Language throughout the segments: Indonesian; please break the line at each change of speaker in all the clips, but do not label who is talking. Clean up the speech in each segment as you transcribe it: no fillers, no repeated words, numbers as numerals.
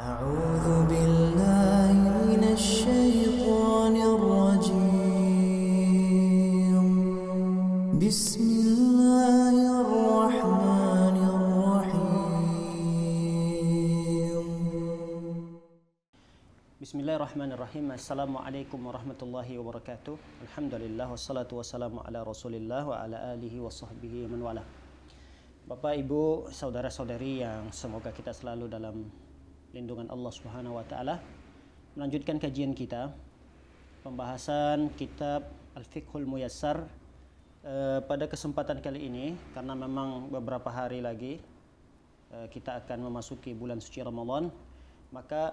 أعوذ بالله من الشيطان الرجيم بسم الله الرحمن الرحيم
Bismillahirrahmanirrahim. Assalamualaikum warahmatullahi wabarakatuh. Alhamdulillah wassalatu wassalamu ala Rasulillah wa ala alihi wa sahbihi man wala. Bapak, Ibu, saudara-saudari yang semoga kita selalu dalam lindungan Allah Subhanahu wa taala. Melanjutkan kajian kita pembahasan kitab Al-Fiqhul Muyassar. Pada kesempatan kali ini, karena memang beberapa hari lagi kita akan memasuki bulan suci Ramadan, maka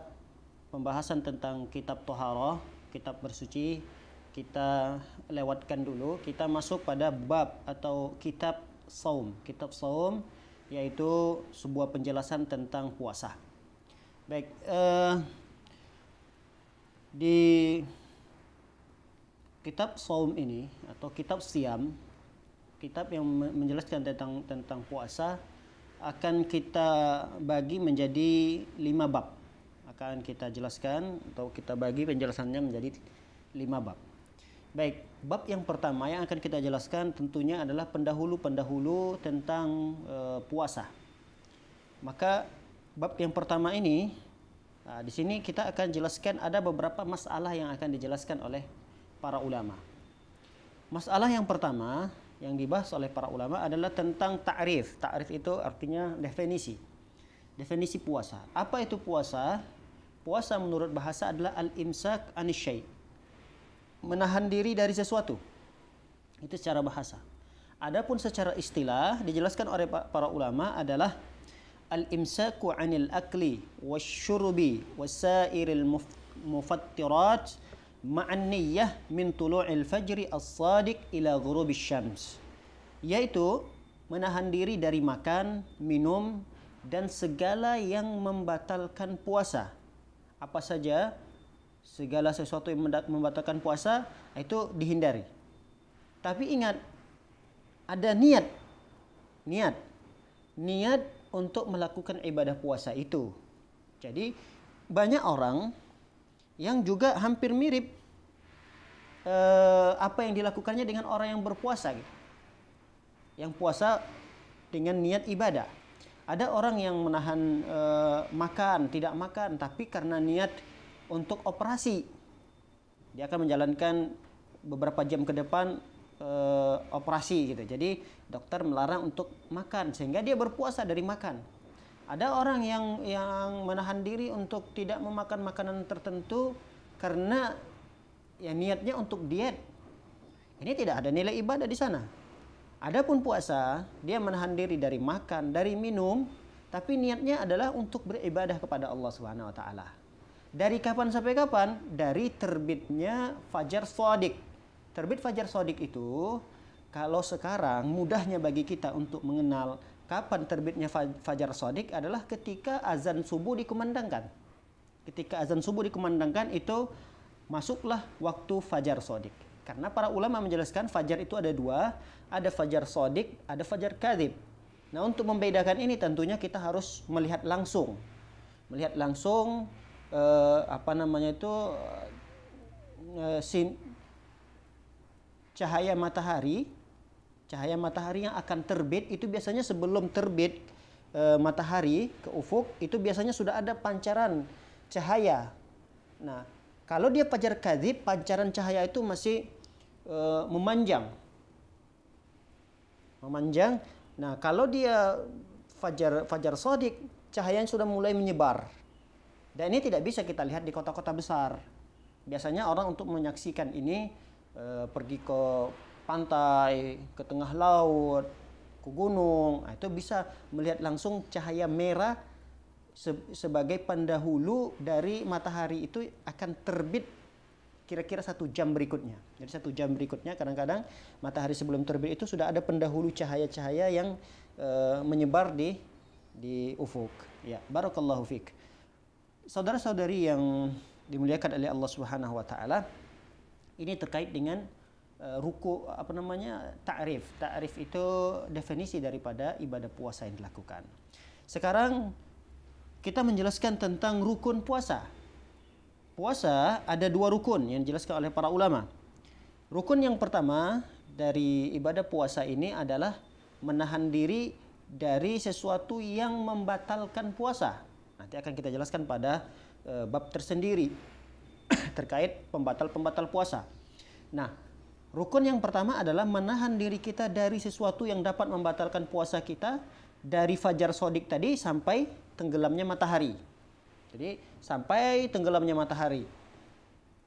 pembahasan tentang kitab Thaharah, kitab bersuci, kita lewatkan dulu. Kita masuk pada bab atau kitab Saum. Kitab Saum yaitu sebuah penjelasan tentang puasa. Baik, di kitab Saum ini atau kitab Siam, kitab yang menjelaskan tentang puasa, akan kita bagi menjadi 5 bab. Akan kita jelaskan atau kita bagi penjelasannya menjadi 5 bab. Baik, bab yang pertama yang akan kita jelaskan tentunya adalah pendahulu-pendahulu tentang puasa. Maka bab yang pertama ini, di sini kita akan jelaskan ada beberapa masalah yang akan dijelaskan oleh para ulama. Masalah yang pertama yang dibahas oleh para ulama adalah tentang ta'rif. Ta'rif itu artinya definisi. Definisi puasa. Apa itu puasa? Puasa menurut bahasa adalah al-imsak anisyai, menahan diri dari sesuatu. Itu secara bahasa. Adapun secara istilah dijelaskan oleh para ulama adalah al-imsaku 'anil akli wasyurbi wasairil mufattirat ma'an niyyah min tulu'il fajri as-sadiq ila ghurubish syams. Yaitu menahan diri dari makan, minum, dan segala yang membatalkan puasa. Apa saja, segala sesuatu yang membatalkan puasa itu dihindari. Tapi ingat, ada niat untuk melakukan ibadah puasa itu. Jadi banyak orang yang juga hampir mirip apa yang dilakukannya dengan orang yang berpuasa gitu. Yang puasa dengan niat ibadah. Ada orang yang menahan makan, tidak makan, tapi karena niat untuk operasi. Dia akan menjalankan beberapa jam ke depan operasi gitu. Jadi dokter melarang untuk makan sehingga dia berpuasa dari makan. Ada orang yang menahan diri untuk tidak memakan makanan tertentu karena ya niatnya untuk diet. Ini tidak ada nilai ibadah di sana. Adapun puasa, dia menahan diri dari makan, dari minum, tapi niatnya adalah untuk beribadah kepada Allah Subhanahu wa taala. Dari kapan sampai kapan? Dari terbitnya fajar shadiq. Terbit fajar shadiq itu, kalau sekarang mudahnya bagi kita untuk mengenal kapan terbitnya fajar shadiq adalah ketika azan subuh dikumandangkan. Ketika azan subuh dikumandangkan itu masuklah waktu fajar shadiq. Karena para ulama menjelaskan fajar itu ada 2, ada fajar shadiq, ada fajar kadzib. Nah, untuk membedakan ini tentunya kita harus melihat langsung. Melihat langsung cahaya matahari yang akan terbit itu biasanya sebelum terbit matahari ke ufuk itu biasanya sudah ada pancaran cahaya. Nah, kalau dia fajar kadzib, pancaran cahaya itu masih memanjang. Nah, kalau dia fajar shadiq, cahayanya sudah mulai menyebar. Dan ini tidak bisa kita lihat di kota-kota besar. Biasanya orang untuk menyaksikan ini pergi ke pantai, ke tengah laut, ke gunung. Nah, itu bisa melihat langsung cahaya merah sebagai pendahulu dari matahari itu akan terbit kira-kira 1 jam berikutnya. Jadi 1 jam berikutnya kadang-kadang matahari sebelum terbit itu sudah ada pendahulu cahaya-cahaya yang menyebar di ufuk. Ya, barakallahu fik. Saudara-saudari yang dimuliakan oleh Allah Subhanahu wa taala, ini terkait dengan ta'rif. Ta'rif itu definisi daripada ibadah puasa yang dilakukan. Sekarang kita menjelaskan tentang rukun puasa. Puasa ada 2 rukun yang dijelaskan oleh para ulama. Rukun yang pertama dari ibadah puasa ini adalah menahan diri dari sesuatu yang membatalkan puasa. Nanti akan kita jelaskan pada bab tersendiri terkait pembatal-pembatal puasa. Nah, rukun yang pertama adalah menahan diri kita dari sesuatu yang dapat membatalkan puasa kita dari fajar shodiq tadi sampai tenggelamnya matahari. Jadi sampai tenggelamnya matahari.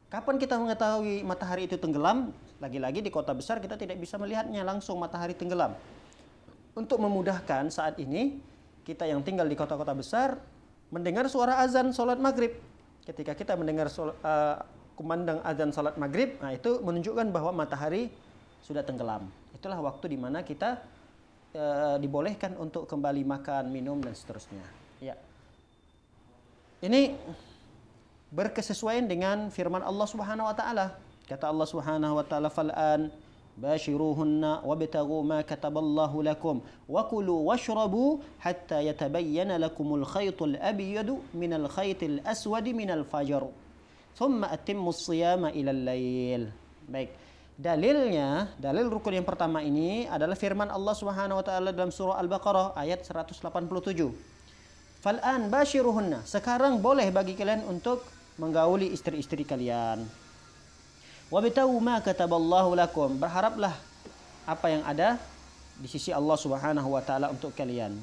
Kapan kita mengetahui matahari itu tenggelam? Lagi-lagi di kota besar kita tidak bisa melihatnya langsung matahari tenggelam. Untuk memudahkan saat ini, kita yang tinggal di kota-kota besar mendengar suara azan sholat maghrib. Ketika kita mendengar kumandang azan salat maghrib, nah itu menunjukkan bahwa matahari sudah tenggelam. Itulah waktu di mana kita dibolehkan untuk kembali makan, minum dan seterusnya. Ya. Ini berkesesuaian dengan firman Allah Subhanahu wa taala. Kata Allah Subhanahu wa taala, "Fal'an bashiruhunna wabtaghu ma kataballahu lakum wa kulu washrabu hatta yatabayyana lakumul khaytul abyadu minal khaytil aswadi minal fajr." Thumma atimmus siyama ilal lail. Baik. Dalil rukun yang pertama ini adalah firman Allah Subhanahu wa taala dalam surah Al-Baqarah ayat 187. Fal'an bashiruhunna. Sekarang boleh bagi kalian untuk menggauli istri-istri kalian. Wabtaghu ma kataballahu lakum. Berharaplah apa yang ada di sisi Allah Subhanahu wa taala untuk kalian.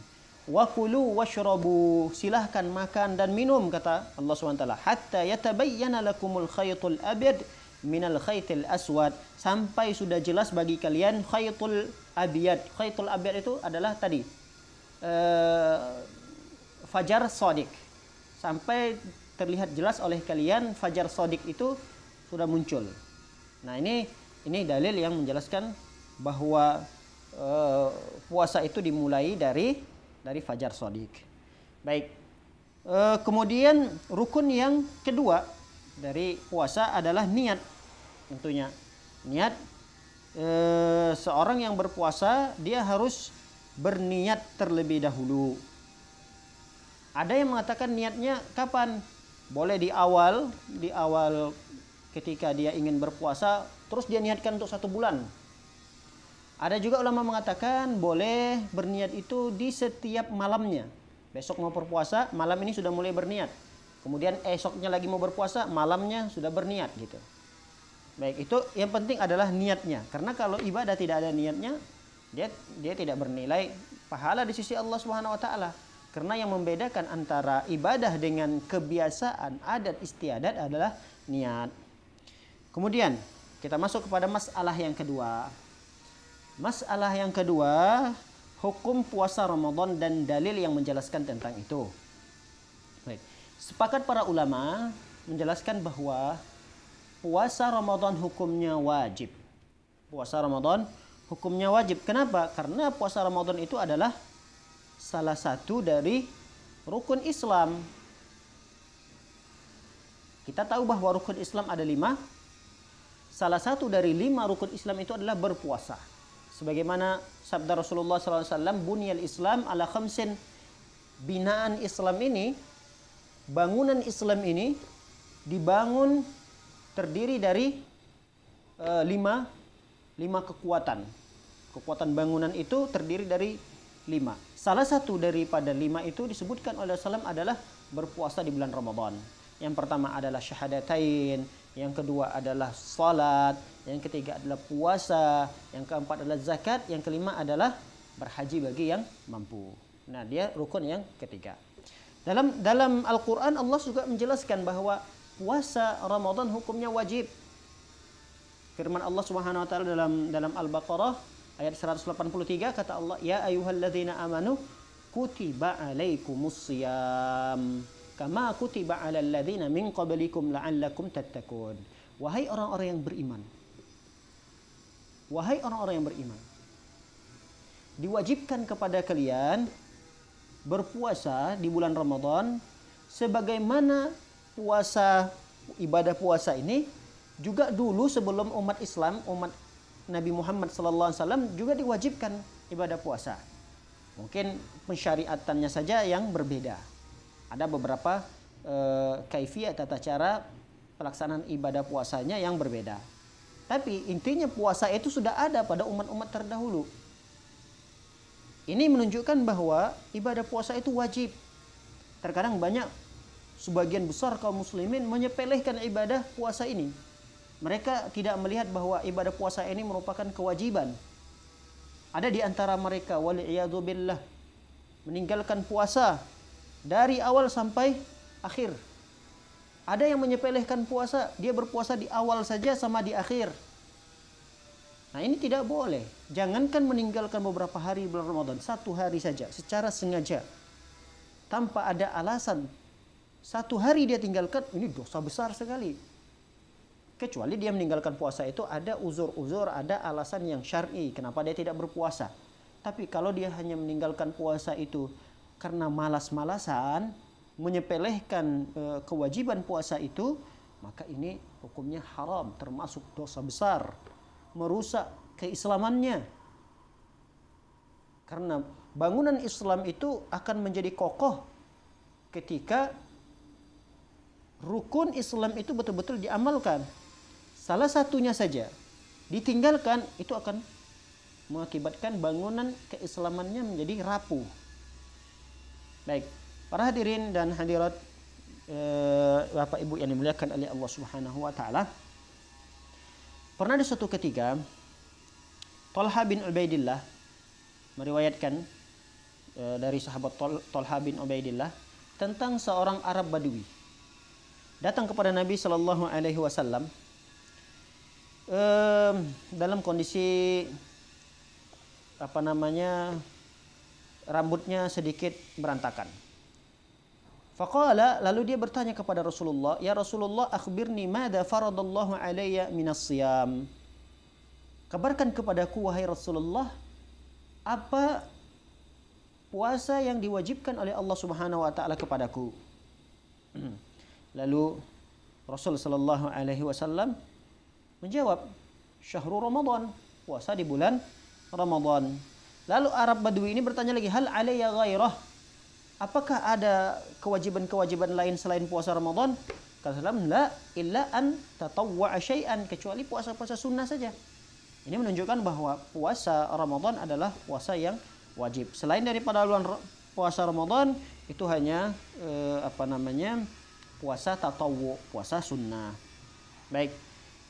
Wa kulu washrabu, silahkan makan dan minum kata Allah SWT, hatta yatabayyana lakumul khaytul abyad minal khaytil aswad, sampai sudah jelas bagi kalian khaytul abyad. Khaytul abyad itu adalah tadi fajar shodiq, sampai terlihat jelas oleh kalian fajar shodiq itu sudah muncul. Nah, ini dalil yang menjelaskan bahwa puasa itu dimulai dari fajar shodiq. Baik. Kemudian rukun yang kedua dari puasa adalah niat. Tentunya niat, seorang yang berpuasa dia harus berniat terlebih dahulu. Ada yang mengatakan niatnya kapan? Boleh di awal ketika dia ingin berpuasa, terus dia niatkan untuk 1 bulan. Ada juga ulama mengatakan boleh berniat itu di setiap malamnya. Besok mau berpuasa, malam ini sudah mulai berniat. Kemudian esoknya lagi mau berpuasa, malamnya sudah berniat gitu. Baik, itu yang penting adalah niatnya. Karena kalau ibadah tidak ada niatnya, dia tidak bernilai pahala di sisi Allah Subhanahu wa taala. Karena yang membedakan antara ibadah dengan kebiasaan, adat istiadat adalah niat. Kemudian kita masuk kepada masalah yang kedua. Masalah yang kedua, hukum puasa Ramadan dan dalil yang menjelaskan tentang itu. Baik. Sepakat para ulama menjelaskan bahwa puasa Ramadan hukumnya wajib. Puasa Ramadan hukumnya wajib. Kenapa? Karena puasa Ramadan itu adalah salah satu dari rukun Islam. Kita tahu bahwa rukun Islam ada 5. Salah satu dari 5 rukun Islam itu adalah berpuasa. Sebagaimana sabda Rasulullah SAW, bunyal Islam ala khamsin. Binaan Islam ini, bangunan Islam ini dibangun terdiri dari 5 kekuatan. Kekuatan bangunan itu terdiri dari 5. Salah satu daripada 5 itu disebutkan oleh Rasulullah adalah berpuasa di bulan Ramadan. Yang pertama adalah syahadatain, yang kedua adalah salat, yang ketiga adalah puasa, yang keempat adalah zakat, yang kelima adalah berhaji bagi yang mampu. Nah, dia rukun yang ketiga. Dalam Al-Qur'an Allah juga menjelaskan bahwa puasa Ramadan hukumnya wajib. Firman Allah Subhanahu wa taala dalam Al-Baqarah ayat 183 kata Allah, "Ya ayyuhalladzina amanu kutiba alaikumus shiyam kama kutiba 'alal ladzina min qablikum la'allakum tattaqun." Wahai orang-orang yang beriman. Wahai orang-orang yang beriman. Diwajibkan kepada kalian berpuasa di bulan Ramadan sebagaimana ibadah puasa ini juga dulu sebelum umat Islam, umat Nabi Muhammad SAW juga diwajibkan ibadah puasa. Mungkin pensyariatannya saja yang berbeda. Ada beberapa kaifiyah tata cara pelaksanaan ibadah puasanya yang berbeda. Tapi intinya puasa itu sudah ada pada umat-umat terdahulu. Ini menunjukkan bahwa ibadah puasa itu wajib. Terkadang banyak sebagian besar kaum muslimin menyepelekan ibadah puasa ini. Mereka tidak melihat bahwa ibadah puasa ini merupakan kewajiban. Ada di antara mereka wal'iyadu billah meninggalkan puasa dari awal sampai akhir. Ada yang menyepelekan puasa, dia berpuasa di awal saja sama di akhir. Nah, ini tidak boleh. Jangankan meninggalkan beberapa hari bulan Ramadan, 1 hari saja secara sengaja tanpa ada alasan. 1 hari dia tinggalkan, ini dosa besar sekali. Kecuali dia meninggalkan puasa itu ada uzur-uzur, ada alasan yang syar'i kenapa dia tidak berpuasa. Tapi kalau dia hanya meninggalkan puasa itu karena malas-malasan, menyepelehkan kewajiban puasa itu, maka ini hukumnya haram, termasuk dosa besar, merusak keislamannya. Karena bangunan Islam itu akan menjadi kokoh ketika rukun Islam itu betul-betul diamalkan. Salah satunya saja ditinggalkan, itu akan mengakibatkan bangunan keislamannya menjadi rapuh. Baik, para hadirin dan hadirat Bapak Ibu yang dimuliakan oleh Allah Subhanahu wa taala. Pernah di suatu ketika Talha bin Ubaidillah meriwayatkan dari sahabat Talha bin Ubaidillah tentang seorang Arab Badui datang kepada Nabi sallallahu alaihi wasallam dalam kondisi rambutnya sedikit berantakan. Faqala, lalu dia bertanya kepada Rasulullah, "Ya Rasulullah, akhbirni madza faradallahu alayya minas siyam." Kabarkan kepadaku wahai Rasulullah, apa puasa yang diwajibkan oleh Allah Subhanahu wa taala kepadaku. Lalu Rasul sallallahu alaihi wasallam menjawab, "Syahrul Ramadan," puasa di bulan Ramadan. Lalu Arab Badui ini bertanya lagi, "Hal alayya ghairah?" Apakah ada kewajiban-kewajiban lain selain puasa Ramadan? Kata Rasulullah, "La illa an tatawwa'a syai'an," kecuali puasa-puasa sunnah saja. Ini menunjukkan bahwa puasa Ramadan adalah puasa yang wajib. Selain daripada puasa Ramadan, itu hanya puasa tatawwu, puasa sunnah. Baik.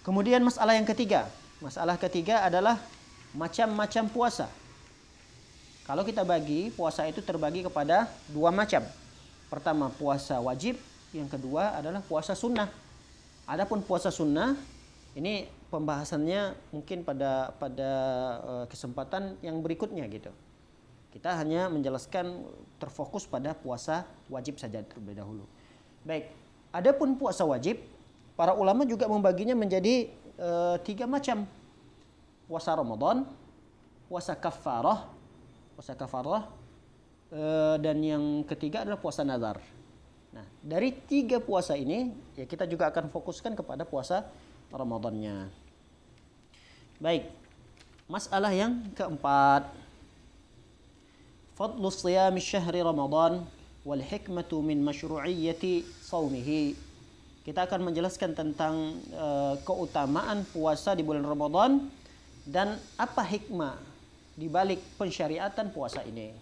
Kemudian masalah yang ketiga. Masalah ketiga adalah macam-macam puasa. Kalau kita bagi, puasa itu terbagi kepada 2 macam. Pertama, puasa wajib. Yang kedua adalah puasa sunnah. Adapun puasa sunnah, ini pembahasannya mungkin pada kesempatan yang berikutnya gitu. Kita hanya menjelaskan terfokus pada puasa wajib saja terlebih dahulu. Baik, adapun puasa wajib, para ulama juga membaginya menjadi 3 macam. Puasa Ramadan, puasa kafarah, dan yang ketiga adalah puasa nazar. Nah, dari 3 puasa ini, ya kita juga akan fokuskan kepada puasa Ramadannya. Baik, masalah yang keempat. Fadlu siyami syahri Ramadan wal hikmatu min masyru'iyyati saumihi. Kita akan menjelaskan tentang keutamaan puasa di bulan Ramadan dan apa hikmah di balik pensyariatan puasa ini.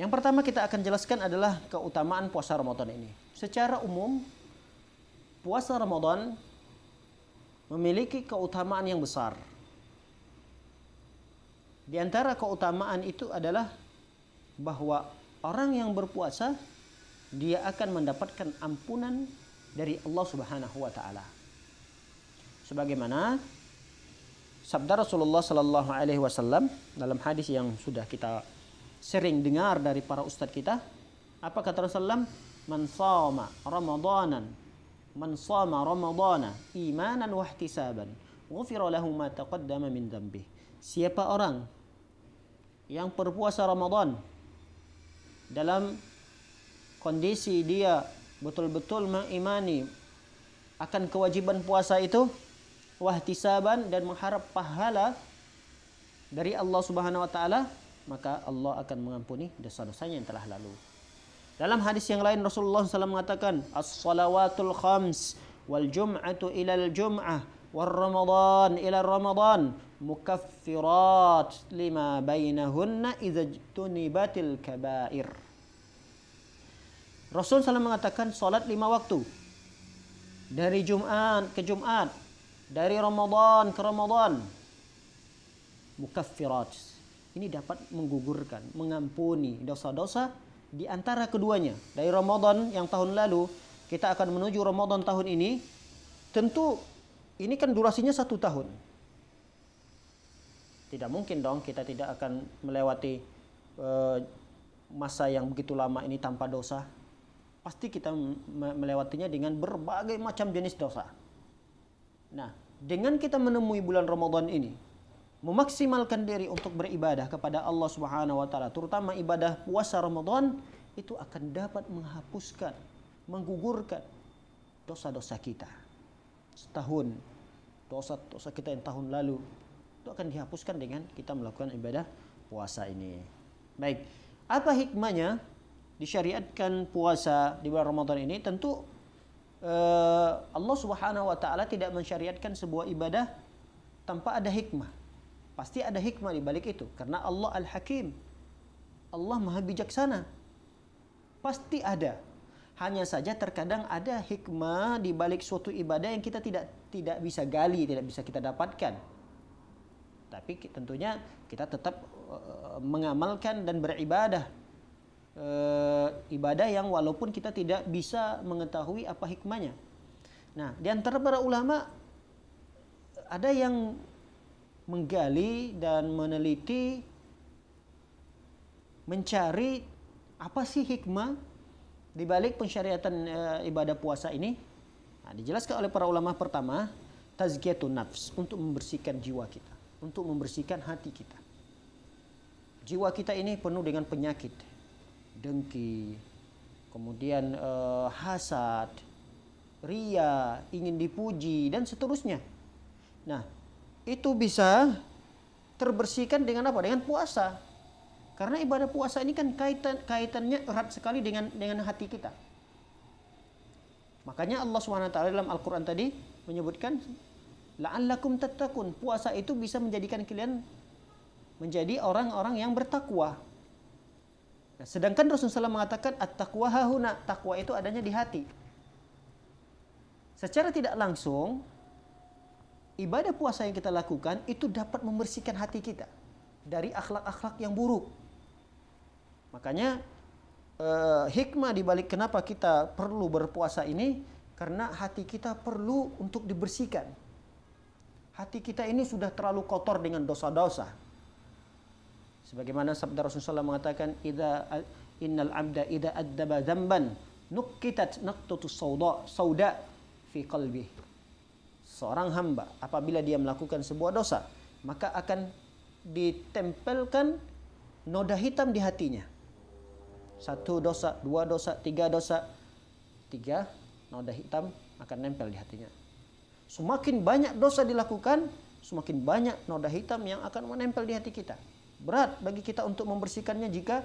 Yang pertama kita akan jelaskan adalah keutamaan puasa Ramadan ini. Secara umum, puasa Ramadan memiliki keutamaan yang besar. Di antara keutamaan itu adalah bahwa orang yang berpuasa dia akan mendapatkan ampunan dari Allah Subhanahu wa taala. Sebagaimana sabda Rasulullah sallallahu alaihi wasallam dalam hadis yang sudah kita sering dengar dari para ustadz kita, apa kata Rasulullah? Man shama ramadana imanan wa ihtisaban, ghufira lahu ma taqaddama min dhanbihi. Siapa orang yang berpuasa Ramadan dalam kondisi dia betul-betul mengimani akan kewajiban puasa itu, wahtisaban, dan mengharap pahala dari Allah Subhanahu wa taala, maka Allah akan mengampuni dosa-dosanya yang telah lalu. Dalam hadis yang lain Rasulullah SAW mengatakan, as-salawatul khams wal jum'atu ilal jum'ah wal ramadan ila ramadan mukaffirat lima bainahunna idza jtunibatil kabair. Rasul SAW mengatakan salat 5 waktu dari Jumat ke Jumat, dari Ramadan ke Ramadan, mukaffirat. Ini dapat menggugurkan, mengampuni dosa-dosa di antara keduanya. Dari Ramadan yang tahun lalu, kita akan menuju Ramadan tahun ini. Tentu ini kan durasinya 1 tahun. Tidak mungkin dong kita tidak akan melewati masa yang begitu lama ini tanpa dosa. Pasti kita melewatinya dengan berbagai macam jenis dosa. Nah, dengan kita menemui bulan Ramadan ini, memaksimalkan diri untuk beribadah kepada Allah Subhanahu wa taala, terutama ibadah puasa Ramadan, itu akan dapat menghapuskan, menggugurkan dosa-dosa kita. Setahun dosa-dosa kita yang tahun lalu itu akan dihapuskan dengan kita melakukan ibadah puasa ini. Baik, apa hikmahnya disyariatkan puasa di bulan Ramadan ini? Tentu Allah Subhanahu wa taala tidak mensyariatkan sebuah ibadah tanpa ada hikmah. Pasti ada hikmah di balik itu, karena Allah Al-Hakim. Allah Maha Bijaksana. Pasti ada. Hanya saja terkadang ada hikmah di balik suatu ibadah yang kita tidak bisa gali, tidak bisa kita dapatkan. Tapi tentunya kita tetap mengamalkan dan beribadah. Ibadah yang walaupun kita tidak bisa mengetahui apa hikmahnya. Nah, di antara para ulama ada yang menggali dan meneliti, mencari apa sih hikmah di balik pensyariatan ibadah puasa ini. Nah, dijelaskan oleh para ulama, pertama, tazkiyatun nafs, untuk membersihkan jiwa kita, untuk membersihkan hati kita. Jiwa kita ini penuh dengan penyakit, dengki, kemudian hasad, ria, ingin dipuji, dan seterusnya. Nah, itu bisa terbersihkan dengan apa? Dengan puasa. Karena ibadah puasa ini kan kaitannya erat sekali dengan hati kita. Makanya Allah SWT dalam Al-Quran tadi menyebutkan la'allakum tattaqun. Puasa itu bisa menjadikan kalian menjadi orang-orang yang bertakwa. Nah, sedangkan Rasulullah SAW mengatakan at-taqwa hahuna. Takwa itu adanya di hati. Secara tidak langsung, ibadah puasa yang kita lakukan itu dapat membersihkan hati kita dari akhlak-akhlak yang buruk. Makanya hikmah dibalik kenapa kita perlu berpuasa ini, karena hati kita perlu untuk dibersihkan. Hati kita ini sudah terlalu kotor dengan dosa-dosa. Sebagaimana sabda Rasulullah mengatakan, innal abda idza addaba dzamban nukitat naqtatu sauda fi qalbi. Seorang hamba apabila dia melakukan sebuah dosa, maka akan ditempelkan noda hitam di hatinya. 1 dosa, 2 dosa, 3 dosa, 3 noda hitam akan nempel di hatinya. Semakin banyak dosa dilakukan, semakin banyak noda hitam yang akan menempel di hati kita. Berat bagi kita untuk membersihkannya jika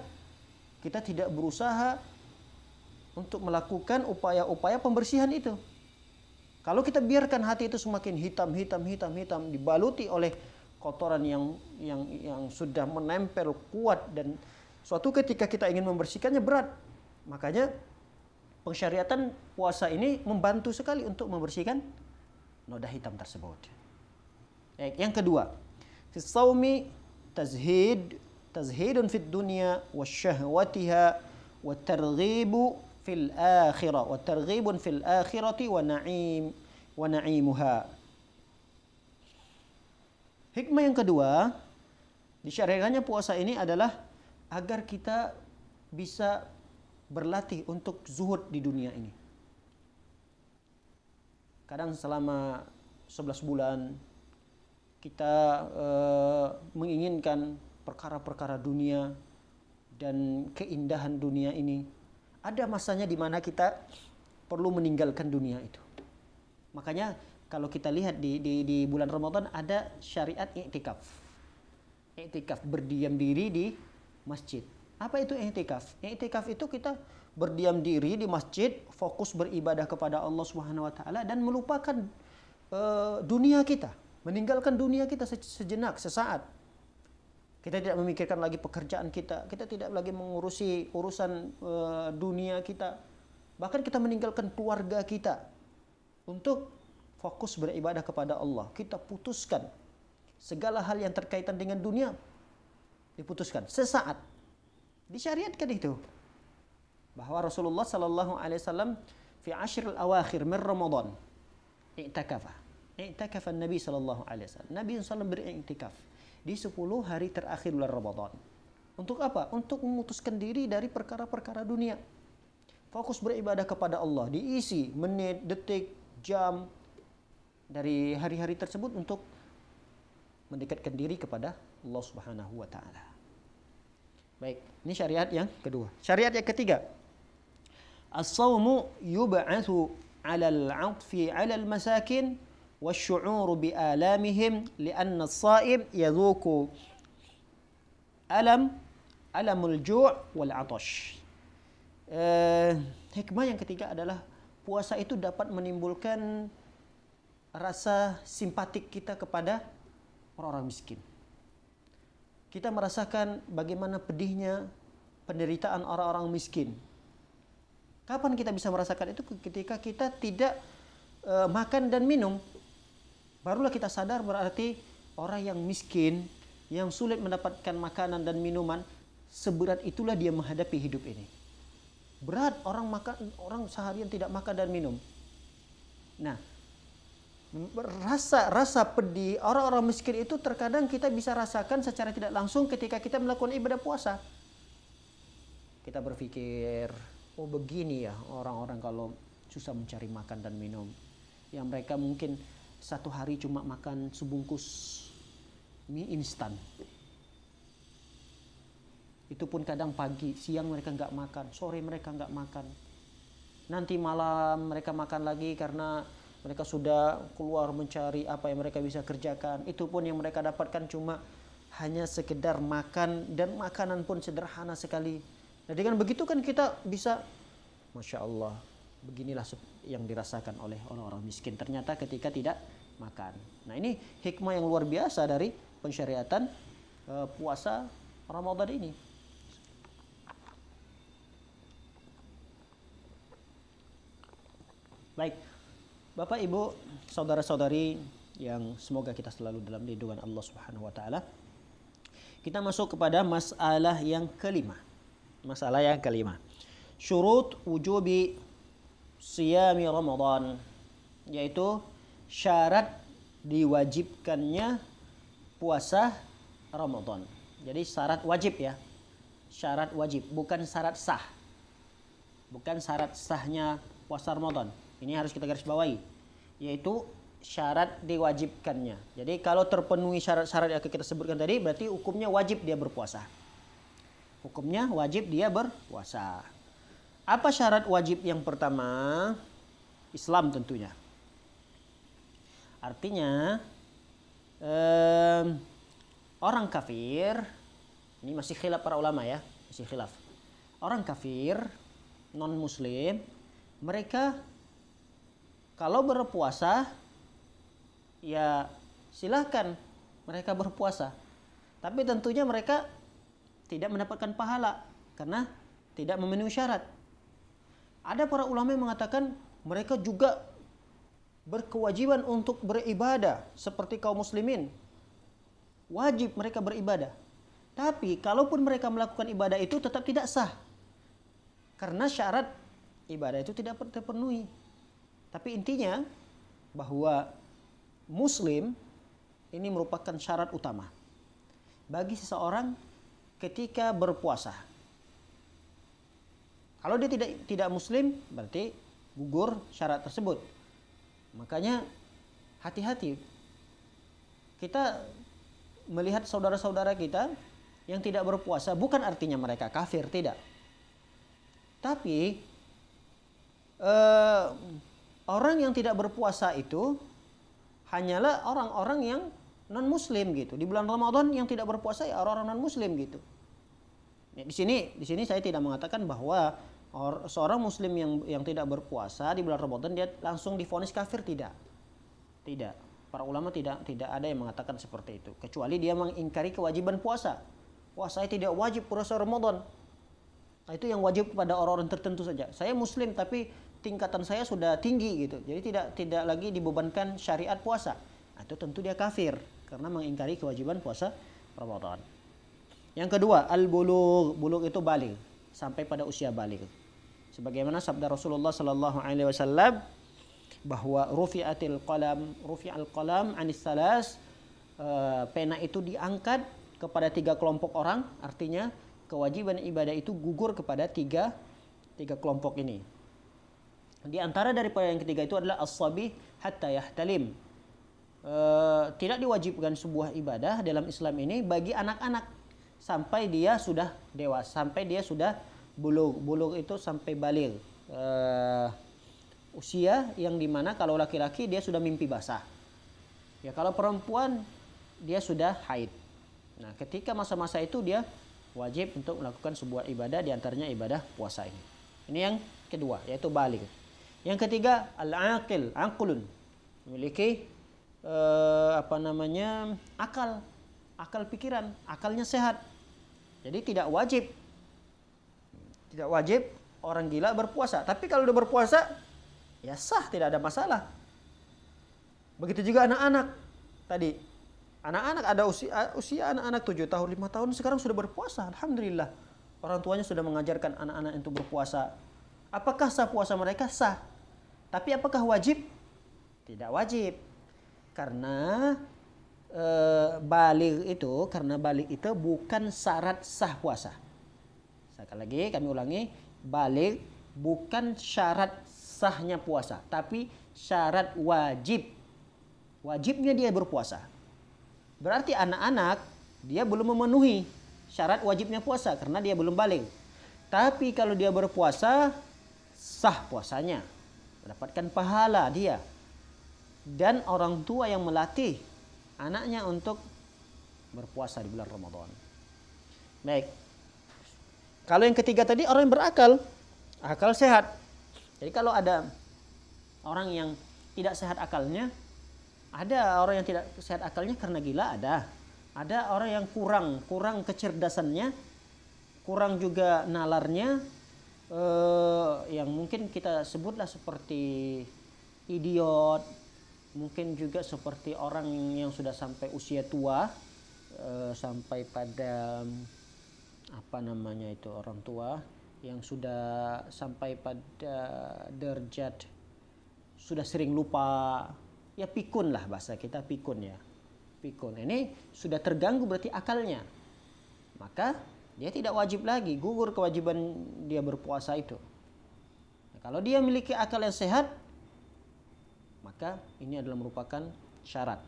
kita tidak berusaha untuk melakukan upaya-upaya pembersihan itu. Kalau kita biarkan hati itu semakin hitam, dibaluti oleh kotoran yang sudah menempel kuat, dan suatu ketika kita ingin membersihkannya berat. Makanya pensyariatan puasa ini membantu sekali untuk membersihkan noda hitam tersebut. Yang kedua, fi shaumi tazhidun fid dunya wasyahwatiha wa targhibu fil akhirah wa targhibun fil akhirati wa na'imuha. Hikmah yang kedua disyariatkannya puasa ini adalah agar kita bisa berlatih untuk zuhud di dunia ini. Kadang selama 11 bulan kita menginginkan perkara-perkara dunia dan keindahan dunia ini. Ada masanya di mana kita perlu meninggalkan dunia itu. Makanya kalau kita lihat di bulan Ramadan ada syariat i'tikaf. I'tikaf, berdiam diri masjid. Apa itu i'tikaf? I'tikaf itu kita berdiam diri di masjid, fokus beribadah kepada Allah Subhanahu wa taala dan melupakan dunia kita, meninggalkan dunia kita sejenak, sesaat. Kita tidak memikirkan lagi pekerjaan kita, kita tidak lagi mengurusi urusan dunia kita. Bahkan kita meninggalkan keluarga kita untuk fokus beribadah kepada Allah. Kita putuskan segala hal yang terkaitan dengan dunia, diputuskan sesaat. Disyariatkan itu. Bahwa Rasulullah sallallahu alaihi wasallam fi ashril awakhir min Ramadan i'takafa. I'takafa Nabi sallallahu alaihi wasallam. Nabi sallallahu beriktikaf di 10 hari terakhir bulan Ramadan. Untuk apa? Untuk memutuskan diri dari perkara-perkara dunia. Fokus beribadah kepada Allah, diisi menit, detik, jam dari hari-hari tersebut untuk mendekatkan diri kepada Allah Subhanahu wa taala. Baik, ini syariat yang kedua. Syariat yang ketiga. As-shawmu yub'atsu 'ala al-'athfi 'ala al-masakin wasyu'ur bi'alamihim li'anna as-sha'im yadhuku alamul ju' wal 'atash. Hikmah yang ketiga adalah puasa itu dapat menimbulkan rasa simpatik kita kepada orang-orang miskin. Kita merasakan bagaimana pedihnya penderitaan orang-orang miskin. Kapan kita bisa merasakan itu? Ketika kita tidak makan dan minum. Barulah kita sadar berarti orang yang miskin, yang sulit mendapatkan makanan dan minuman, seberat itulah dia menghadapi hidup ini. Berat orang seharian tidak makan dan minum. Nah, rasa pedih orang-orang miskin itu terkadang kita bisa rasakan secara tidak langsung ketika kita melakukan ibadah puasa. Kita berpikir, oh begini ya orang-orang kalau susah mencari makan dan minum. Yang mereka mungkin satu hari cuma makan sebungkus mie instan. Itu pun kadang pagi, siang mereka nggak makan, sore mereka nggak makan. Nanti malam mereka makan lagi karena mereka sudah keluar mencari apa yang mereka bisa kerjakan. Itu pun yang mereka dapatkan cuma hanya sekedar makan dan makanan pun sederhana sekali. Nah dengan begitu kan kita bisa, Masya Allah, beginilah yang dirasakan oleh orang-orang miskin. Ternyata ketika tidak makan. Nah ini hikmah yang luar biasa dari pensyariatan puasa Ramadan ini. Baik, Bapak, Ibu, saudara-saudari yang semoga kita selalu dalam lindungan Allah Subhanahu wa taala. Kita masuk kepada masalah yang kelima. Masalah yang kelima. Syurut wujubi siyami Ramadan, yaitu syarat diwajibkannya puasa Ramadan. Jadi syarat wajib ya. Syarat wajib, bukan syarat sah. Bukan syarat sahnya puasa Ramadan. Ini harus kita garis bawahi, yaitu syarat diwajibkannya. Jadi kalau terpenuhi syarat-syarat yang kita sebutkan tadi, berarti hukumnya wajib dia berpuasa. Hukumnya wajib dia berpuasa. Apa syarat wajib yang pertama? Islam tentunya. Artinya orang kafir, ini masih khilaf para ulama ya, masih khilaf. Orang kafir, non muslim, mereka kalau berpuasa, ya silahkan mereka berpuasa. Tapi tentunya mereka tidak mendapatkan pahala karena tidak memenuhi syarat. Ada para ulama yang mengatakan mereka juga berkewajiban untuk beribadah seperti kaum muslimin. Wajib mereka beribadah. Tapi kalaupun mereka melakukan ibadah itu tetap tidak sah. Karena syarat ibadah itu tidak terpenuhi. Tapi intinya bahwa muslim ini merupakan syarat utama bagi seseorang ketika berpuasa. Kalau dia tidak muslim berarti gugur syarat tersebut. Makanya hati-hati. Kita melihat saudara-saudara kita yang tidak berpuasa bukan artinya mereka kafir, tidak. Tapi orang yang tidak berpuasa itu hanyalah orang-orang yang non muslim gitu. Di bulan Ramadan yang tidak berpuasa ya orang-orang non muslim gitu. Ya, di sini saya tidak mengatakan bahwa seorang muslim yang tidak berpuasa di bulan Ramadan dia langsung divonis kafir, tidak. Tidak. Para ulama tidak ada yang mengatakan seperti itu, kecuali dia mengingkari kewajiban puasa. Puasa tidak wajib puasa Ramadan. Nah, itu yang wajib kepada orang-orang tertentu saja. Saya muslim tapi tingkatan saya sudah tinggi gitu. Jadi tidak lagi dibebankan syariat puasa. Nah, itu tentu dia kafir karena mengingkari kewajiban puasa Ramadan. Yang kedua, al-bulugh. Bulugh itu baligh, sampai pada usia baligh. Sebagaimana sabda Rasulullah sallallahu alaihi wasallam bahwa rufi'al qalam anis salas, pena itu diangkat kepada 3 kelompok orang, artinya kewajiban ibadah itu gugur kepada tiga kelompok ini. Di antara daripada yang ketiga itu adalah as-sabi hatta yahtalim. Tidak diwajibkan sebuah ibadah dalam Islam ini bagi anak-anak sampai dia sudah dewasa, sampai dia sudah bulugh. Bulugh itu sampai baligh. Usia yang dimana kalau laki-laki dia sudah mimpi basah. Ya kalau perempuan dia sudah haid. Nah, ketika masa-masa itu dia wajib untuk melakukan sebuah ibadah, diantaranya ibadah puasa ini. Ini yang kedua, yaitu baligh. Yang ketiga, al-aqil, aqlun, memiliki akal pikiran, akalnya sehat. Jadi tidak wajib orang gila berpuasa. Tapi kalau udah berpuasa, ya sah, tidak ada masalah. Begitu juga anak-anak tadi. Anak-anak ada usia anak-anak 7 tahun, 5 tahun sekarang sudah berpuasa. Alhamdulillah. Orang tuanya sudah mengajarkan anak-anak untuk berpuasa. Apakah sah puasa mereka? Sah. Tapi apakah wajib? Tidak wajib. Karena baligh itu bukan syarat sah puasa. Sekali lagi kami ulangi, baligh bukan syarat sahnya puasa, tapi syarat wajib. Wajibnya dia berpuasa. Berarti anak-anak dia belum memenuhi syarat wajibnya puasa karena dia belum baligh. Tapi kalau dia berpuasa, sah puasanya. Mendapatkan pahala dia. Dan orang tua yang melatih anaknya untuk berpuasa di bulan Ramadan. Baik. Kalau yang ketiga tadi orang yang berakal, akal sehat. Jadi kalau ada orang yang tidak sehat akalnya, ada orang yang tidak sehat akalnya karena gila, ada orang yang kurang kecerdasannya, kurang juga nalarnya, yang mungkin kita sebutlah seperti idiot, mungkin juga seperti orang yang sudah sampai usia tua, sampai pada orang tua yang sudah sampai pada derajat sudah sering lupa, ya pikun lah bahasa kita, pikun ya. Pikun. Ini sudah terganggu berarti akalnya. Maka dia tidak wajib lagi, gugur kewajiban dia berpuasa itu. Nah, kalau dia memiliki akal yang sehat, maka ini adalah merupakan syarat.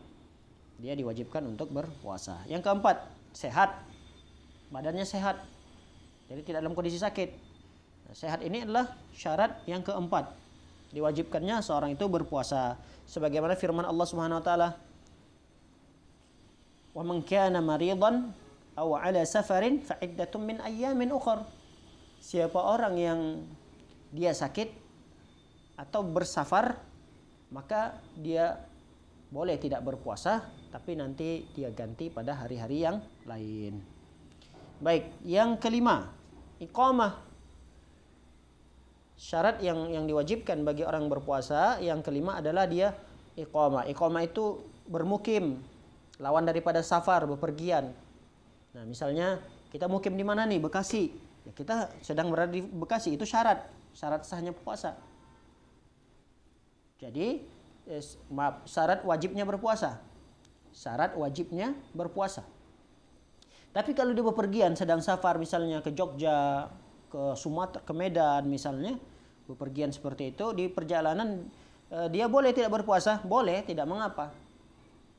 Dia diwajibkan untuk berpuasa. Yang keempat, sehat. Badannya sehat. Jadi tidak dalam kondisi sakit. Nah, sehat ini adalah syarat yang keempat. Diwajibkannya seorang itu berpuasa. Sebagaimana firman Allah Subhanahu wa taala, "Wa man kana maridan aw 'ala safarin fa 'iddatun min ayyamin ukhra." Siapa orang yang dia sakit atau bersafar, maka dia boleh tidak berpuasa, tapi nanti dia ganti pada hari-hari yang lain. Baik, yang kelima, iqamah. Syarat yang diwajibkan bagi orang berpuasa yang kelima adalah dia iqamah. Iqamah itu bermukim, lawan daripada safar, bepergian. Nah, misalnya kita mukim di mana nih? Bekasi. Ya, kita sedang berada di Bekasi, itu syarat sahnya puasa. Jadi, syarat wajibnya berpuasa. Syarat wajibnya berpuasa. Tapi kalau dia bepergian, sedang safar misalnya ke Jogja, ke Sumatera, ke Medan misalnya, bepergian seperti itu, di perjalanan dia boleh tidak berpuasa? Boleh, tidak mengapa.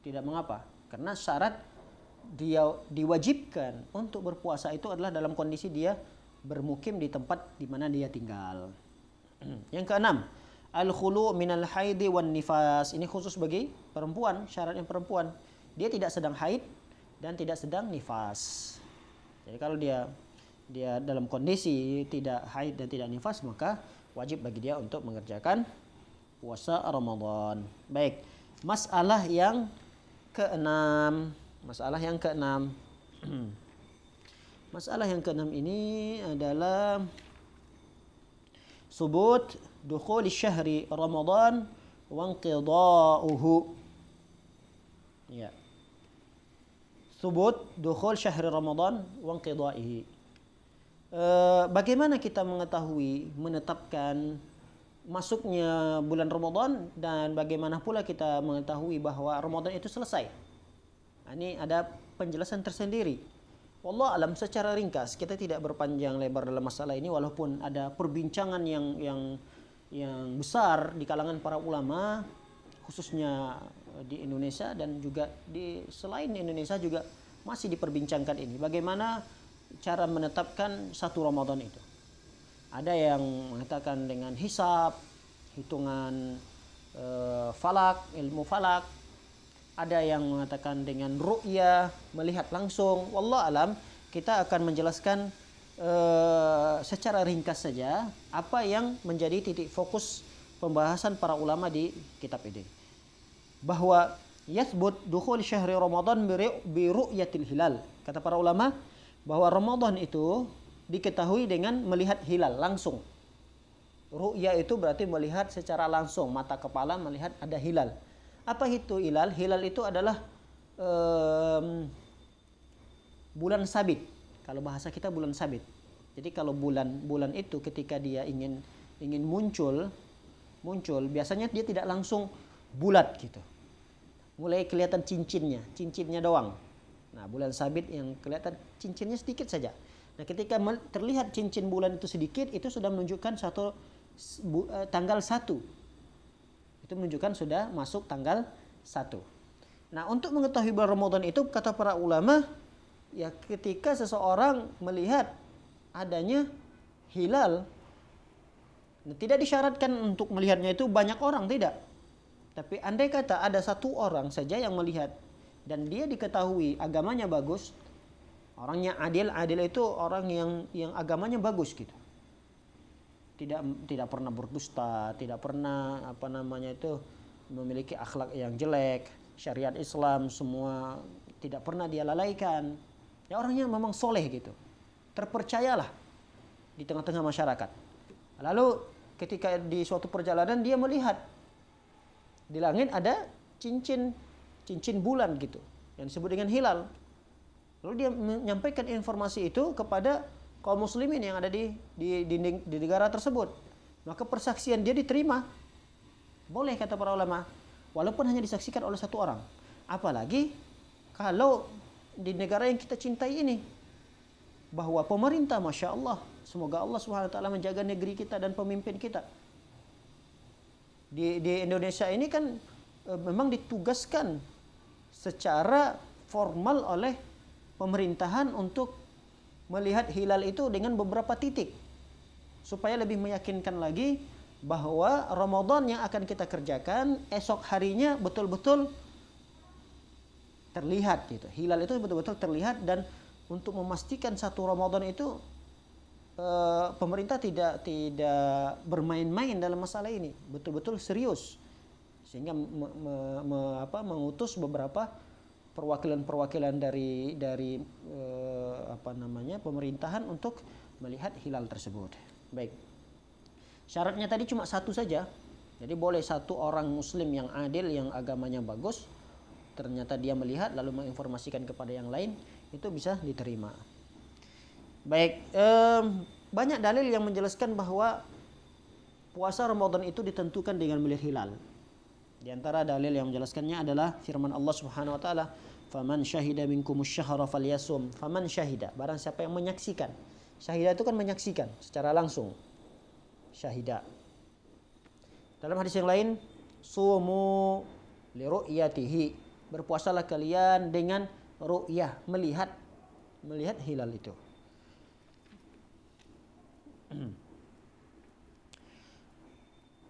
Tidak mengapa. Karena syarat dia diwajibkan untuk berpuasa itu adalah dalam kondisi dia bermukim di tempat di mana dia tinggal. Yang keenam, al-khulu minal haidi wan nifas. Ini khusus bagi perempuan, syaratnya perempuan. Dia tidak sedang haid dan tidak sedang nifas. Jadi kalau dia dia dalam kondisi tidak haid dan tidak nifas, maka wajib bagi dia untuk mengerjakan puasa Ramadan. Baik, masalah yang keenam. Masalah yang keenam. Masalah yang keenam ini adalah subut dukhul syahri Ramadan wa inqida'uhu. Ya. Subut dukhul syahri Ramadan wa inqida'ihi. Bagaimana kita mengetahui, menetapkan masuknya bulan Ramadan, dan bagaimana pula kita mengetahui bahwa Ramadan itu selesai? Ini ada penjelasan tersendiri. Wallah alam, secara ringkas, kita tidak berpanjang lebar dalam masalah ini, walaupun ada perbincangan yang besar di kalangan para ulama, khususnya di Indonesia dan juga di selain Indonesia juga masih diperbincangkan ini. Bagaimana cara menetapkan satu Ramadan itu? Ada yang mengatakan dengan hisab, hitungan falak, ilmu falak. Ada yang mengatakan dengan ru'yah, melihat langsung. Wallah alam, kita akan menjelaskan secara ringkas saja apa yang menjadi titik fokus pembahasan para ulama di kitab ini. Bahwa yathbut dukhul syahri Ramadan bi ru'yatil hilal. Kata para ulama bahwa Ramadan itu diketahui dengan melihat hilal langsung. Ru'ya itu berarti melihat secara langsung, mata kepala melihat ada hilal. Apa itu hilal? Hilal itu adalah bulan sabit. Kalau bahasa kita bulan sabit. Jadi kalau bulan itu ketika dia ingin muncul, biasanya dia tidak langsung bulat gitu. Mulai kelihatan cincinnya doang. Nah, bulan sabit yang kelihatan cincinnya sedikit saja. Nah, ketika terlihat cincin bulan itu sedikit, itu sudah menunjukkan tanggal 1. Itu menunjukkan sudah masuk tanggal 1. Nah, untuk mengetahui bulan Ramadan itu, kata para ulama, ya ketika seseorang melihat adanya hilal, tidak disyaratkan untuk melihatnya itu banyak orang, tidak. Tapi andai kata ada satu orang saja yang melihat dan dia diketahui agamanya bagus, orangnya adil itu orang yang agamanya bagus gitu. Tidak pernah berdusta, tidak pernah memiliki akhlak yang jelek, syariat Islam semua tidak pernah dia lalaikan. Ya orangnya memang soleh gitu. Terpercayalah di tengah-tengah masyarakat. Lalu ketika di suatu perjalanan dia melihat di langit ada cincin bulan gitu yang disebut dengan hilal. Lalu dia menyampaikan informasi itu kepada kaum muslimin yang ada di negara tersebut. Maka persaksian dia diterima. Boleh, kata para ulama, walaupun hanya disaksikan oleh satu orang. Apalagi kalau di negara yang kita cintai ini, bahwa pemerintah, Masya Allah, semoga Allah SWT menjaga negeri kita dan pemimpin kita. Di Indonesia ini kan memang ditugaskan secara formal oleh pemerintahan untuk melihat hilal itu dengan beberapa titik, supaya lebih meyakinkan lagi bahwa Ramadan yang akan kita kerjakan esok harinya betul-betul terlihat gitu. Hilal itu betul-betul terlihat, dan untuk memastikan satu Ramadan itu pemerintah tidak bermain-main dalam masalah ini, betul-betul serius, sehingga mengutus beberapa perwakilan dari pemerintahan untuk melihat hilal tersebut. Baik. Syaratnya tadi cuma satu saja. Jadi boleh satu orang muslim yang adil, yang agamanya bagus, ternyata dia melihat lalu menginformasikan kepada yang lain, itu bisa diterima. Baik, banyak dalil yang menjelaskan bahwa puasa Ramadan itu ditentukan dengan melihat hilal. Di antara dalil yang menjelaskannya adalah firman Allah Subhanahu wa taala, "Faman syahida minkumus syahra falyasum." Faman syahida, barang siapa yang menyaksikan. Syahida itu kan menyaksikan secara langsung. Syahida. Dalam hadis yang lain, sumu li ru'yatihi. Berpuasalah kalian dengan ru'yah, melihat hilal itu.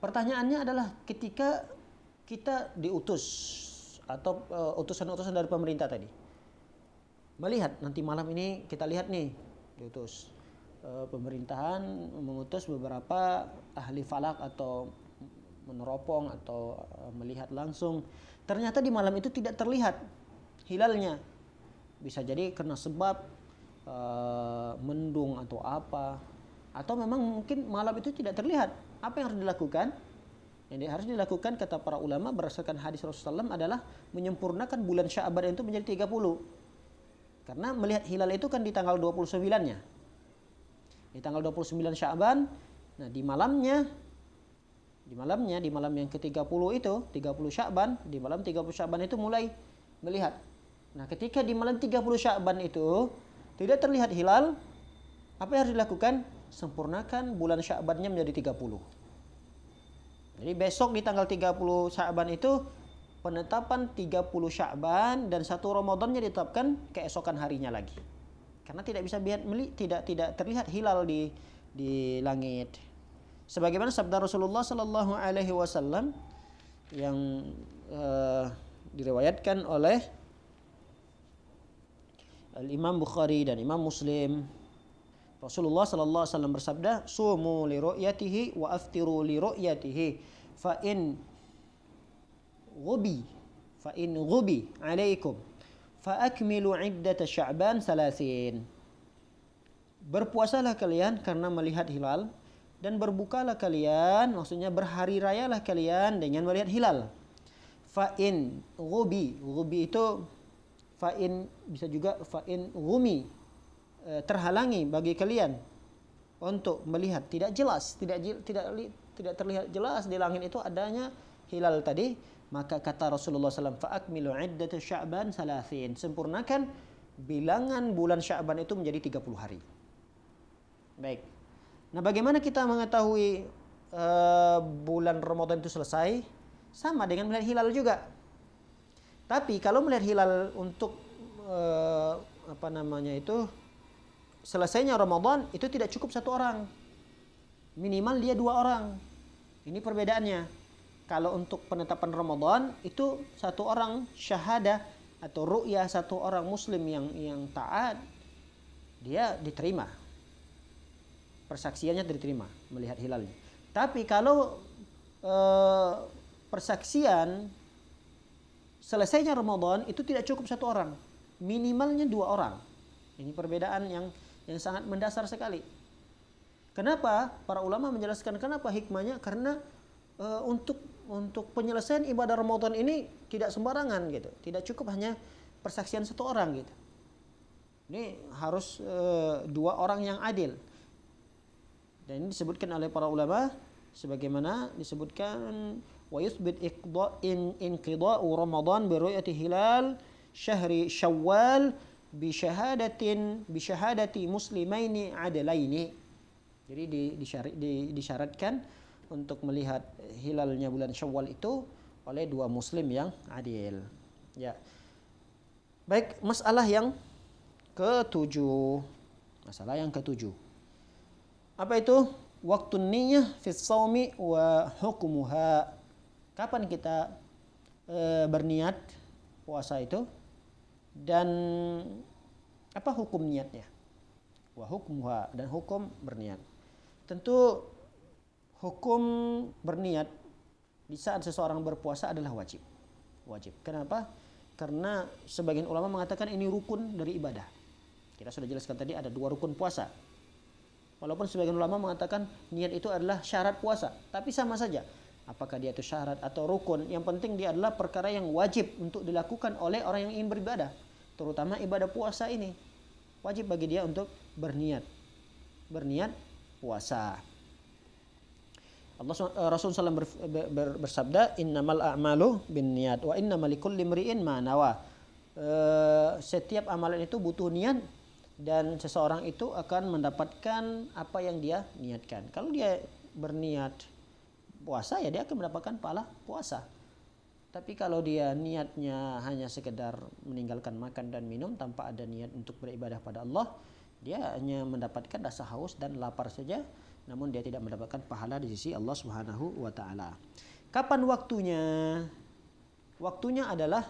Pertanyaannya adalah ketika kita diutus atau utusan-utusan dari pemerintah tadi melihat nanti malam ini kita lihat nih diutus. pemerintahan mengutus beberapa ahli falak atau meneropong atau melihat langsung. Ternyata di malam itu tidak terlihat hilalnya. Bisa jadi karena sebab mendung atau apa, atau memang mungkin malam itu tidak terlihat. Apa yang harus dilakukan? Yang harus dilakukan kata para ulama berdasarkan hadis Rasulullah SAW adalah menyempurnakan bulan Sya'ban itu menjadi 30. Karena melihat hilal itu kan di tanggal 29-nya. Di tanggal 29 Sya'ban, nah di malam yang ke-30 itu, 30 Sya'ban, di malam 30 Sya'ban itu mulai melihat. Nah, ketika di malam 30 Sya'ban itu tidak terlihat hilal, apa yang harus dilakukan? Sempurnakan bulan Sya'bannya menjadi 30. Jadi besok di tanggal 30 Sya'ban itu penetapan 30 Sya'ban dan 1 Ramadannya ditetapkan keesokan harinya lagi. Karena tidak bisa tidak terlihat hilal di langit. Sebagaimana sabda Rasulullah sallallahu alaihi wasallam yang diriwayatkan oleh Imam Bukhari dan Imam Muslim. Rasulullah sallallahu alaihi wasallam bersabda, "Sumu li ru'yatihi wa aftiru li ru'yatihi fa in ghubi alaikum fa akmilu iddata Sya'ban 30." Berpuasalah kalian karena melihat hilal, dan berbukalah kalian, maksudnya berhari rayalah kalian dengan melihat hilal. Fa in ghubi itu fa in, bisa juga fa in ghumi, terhalangi bagi kalian untuk melihat, tidak jelas, tidak terlihat jelas di langit itu adanya hilal tadi, maka kata Rasulullah SAW, fa akmilu iddata Sya'ban 30, sempurnakan bilangan bulan Sya'ban itu menjadi 30 hari. Baik. Nah, bagaimana kita mengetahui bulan Ramadan itu selesai? Sama dengan melihat hilal juga. Tapi kalau melihat hilal untuk selesainya Ramadan itu tidak cukup 1 orang. Minimal dia 2 orang. Ini perbedaannya. Kalau untuk penetapan Ramadan itu 1 orang syahadah atau ru'yah, 1 orang muslim yang taat, dia diterima. Persaksiannya diterima melihat hilalnya. Tapi kalau persaksian selesainya Ramadan itu tidak cukup 1 orang, minimalnya 2 orang. Ini perbedaan yang sangat mendasar sekali. Kenapa? Para ulama menjelaskan kenapa hikmahnya, karena untuk penyelesaian ibadah Ramadan ini tidak sembarangan gitu, tidak cukup hanya persaksian 1 orang gitu. Ini harus 2 orang yang adil. Dan ini disebutkan oleh para ulama sebagaimana disebutkan wa yuthbit inqida'u Ramadan bi ru'yati hilal syahri Syawal bi syahadati muslimaini adlaini. Jadi disyaratkan untuk melihat hilalnya bulan Syawal itu oleh 2 muslim yang adil. Ya. Baik, masalah yang ke-7. Masalah yang ke-7. Apa itu? Waktu niyyah fi shaumi wa hukmuha. Kapan kita berniat puasa itu dan apa hukum niatnya? Wa hukmuha, dan hukum berniat. Tentu hukum berniat di saat seseorang berpuasa adalah wajib. Wajib. Kenapa? Karena sebagian ulama mengatakan ini rukun dari ibadah. Kita sudah jelaskan tadi ada 2 rukun puasa. Walaupun sebagian ulama mengatakan niat itu adalah syarat puasa, tapi sama saja. Apakah dia itu syarat atau rukun, yang penting dia adalah perkara yang wajib untuk dilakukan oleh orang yang ingin beribadah. Terutama ibadah puasa ini. Wajib bagi dia untuk berniat puasa. Rasulullah SAW bersabda, innamal a'malu binniyat wa innamal likulli imri'in ma nawa. Setiap amalan itu butuh niat, dan seseorang itu akan mendapatkan apa yang dia niatkan. Kalau dia berniat puasa, ya dia akan mendapatkan pahala puasa. Tapi kalau dia niatnya hanya sekedar meninggalkan makan dan minum tanpa ada niat untuk beribadah pada Allah, dia hanya mendapatkan rasa haus dan lapar saja, namun dia tidak mendapatkan pahala di sisi Allah Subhanahu wa taala. Kapan waktunya? Waktunya adalah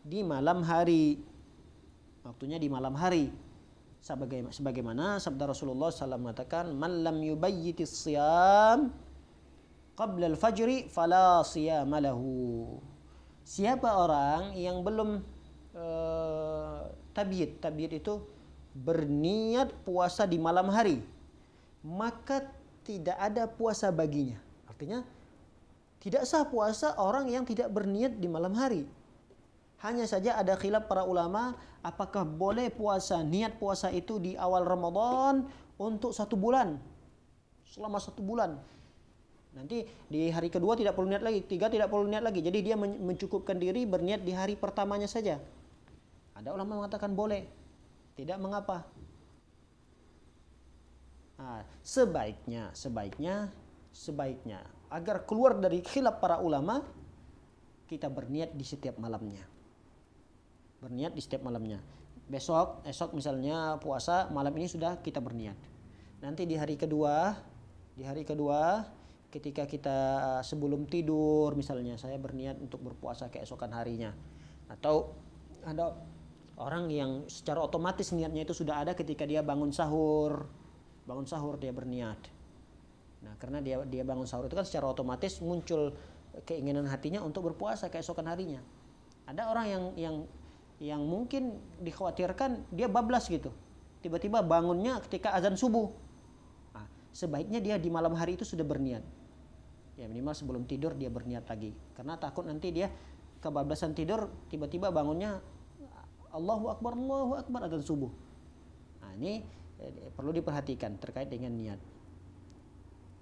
di malam hari. Waktunya di malam hari. Sebagaimana sabda Rasulullah SAW mengatakan, "Man lam yubayyitis siyam qabla al-fajri fala siyama lahu." Siapa orang yang belum tabyid itu berniat puasa di malam hari, maka tidak ada puasa baginya. Artinya tidak sah puasa orang yang tidak berniat di malam hari. Hanya saja ada khilaf para ulama, apakah boleh puasa, niat puasa itu di awal Ramadan untuk 1 bulan, selama 1 bulan. Nanti di hari kedua tidak perlu niat lagi, 3 tidak perlu niat lagi. Jadi dia mencukupkan diri berniat di hari pertamanya saja. Ada ulama mengatakan boleh, tidak mengapa. Nah, sebaiknya agar keluar dari khilaf para ulama, kita berniat di setiap malamnya. Esok misalnya puasa, malam ini sudah kita berniat. Nanti di hari kedua ketika kita sebelum tidur misalnya, saya berniat untuk berpuasa keesokan harinya. Atau ada orang yang secara otomatis niatnya itu sudah ada ketika dia bangun sahur dia berniat. Nah, karena dia bangun sahur itu kan secara otomatis muncul keinginan hatinya untuk berpuasa keesokan harinya. Ada orang yang mungkin dikhawatirkan dia bablas gitu, tiba-tiba bangunnya ketika azan subuh. Nah, sebaiknya dia di malam hari itu sudah berniat. Ya minimal sebelum tidur dia berniat lagi, karena takut nanti dia kebablasan tidur, tiba-tiba bangunnya Allahu Akbar azan subuh. Nah, ini perlu diperhatikan terkait dengan niat.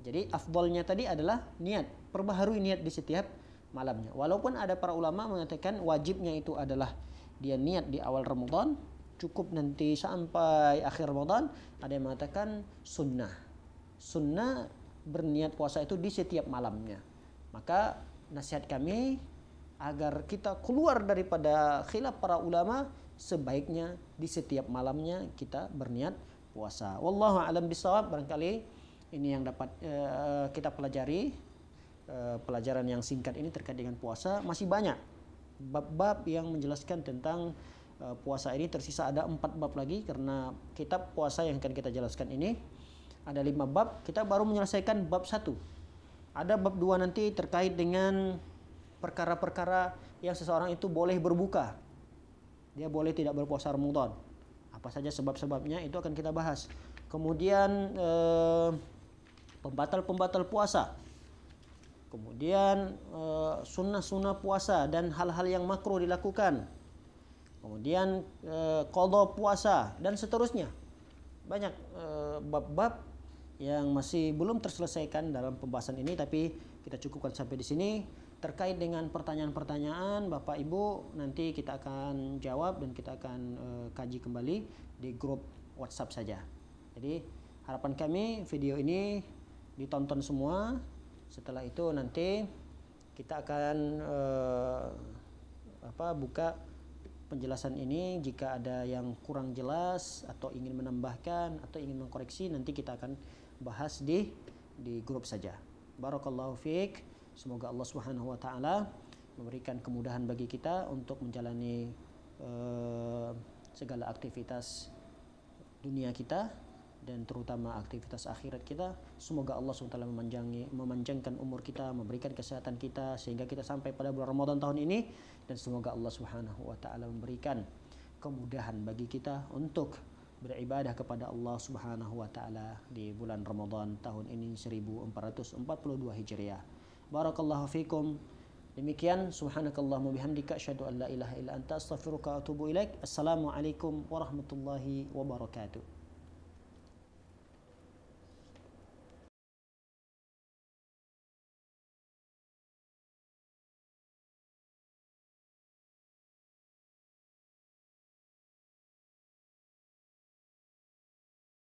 Jadi afdolnya tadi adalah niat, perbaharui niat di setiap malamnya. Walaupun ada para ulama mengatakan wajibnya itu adalah dia niat di awal Ramadan, cukup nanti sampai akhir Ramadan. Ada yang mengatakan sunnah berniat puasa itu di setiap malamnya. Maka nasihat kami agar kita keluar daripada khilaf para ulama, sebaiknya di setiap malamnya kita berniat puasa. Wallahu a'lam bishawab. Barangkali ini yang dapat kita pelajari, pelajaran yang singkat ini terkait dengan puasa. Masih banyak bab-bab yang menjelaskan tentang puasa ini, tersisa ada 4 bab lagi, karena kitab puasa yang akan kita jelaskan ini ada 5 bab. Kita baru menyelesaikan bab 1. Ada bab 2 nanti terkait dengan perkara-perkara yang seseorang itu boleh berbuka, dia boleh tidak berpuasa Ramadan. Apa saja sebab-sebabnya itu akan kita bahas. Kemudian pembatal puasa. Kemudian sunnah-sunnah puasa dan hal-hal yang makruh dilakukan. Kemudian qadha puasa dan seterusnya. Banyak bab-bab yang masih belum terselesaikan dalam pembahasan ini, tapi kita cukupkan sampai di sini. Terkait dengan pertanyaan-pertanyaan Bapak Ibu, nanti kita akan jawab dan kita akan kaji kembali di grup WhatsApp saja. Jadi harapan kami video ini ditonton semua. Setelah itu nanti kita akan buka penjelasan ini. Jika ada yang kurang jelas atau ingin menambahkan atau ingin mengkoreksi, nanti kita akan bahas di grup saja. Barakallahu fiik. Semoga Allah Subhanahu wa taala memberikan kemudahan bagi kita untuk menjalani segala aktivitas dunia kita dan terutama aktivitas akhirat kita. Semoga Allah SWT memanjangkan umur kita, memberikan kesehatan kita sehingga kita sampai pada bulan Ramadan tahun ini, dan semoga Allah Subhanahu wa taala memberikan kemudahan bagi kita untuk beribadah kepada Allah Subhanahu wa taala di bulan Ramadan tahun ini 1442 Hijriah. Barakallahu fikum. Demikian, subhanakallahumma bihamdika asyhadu an la ilaha illa anta astaghfiruka wa atubu ilaik. Assalamualaikum warahmatullahi wabarakatuh.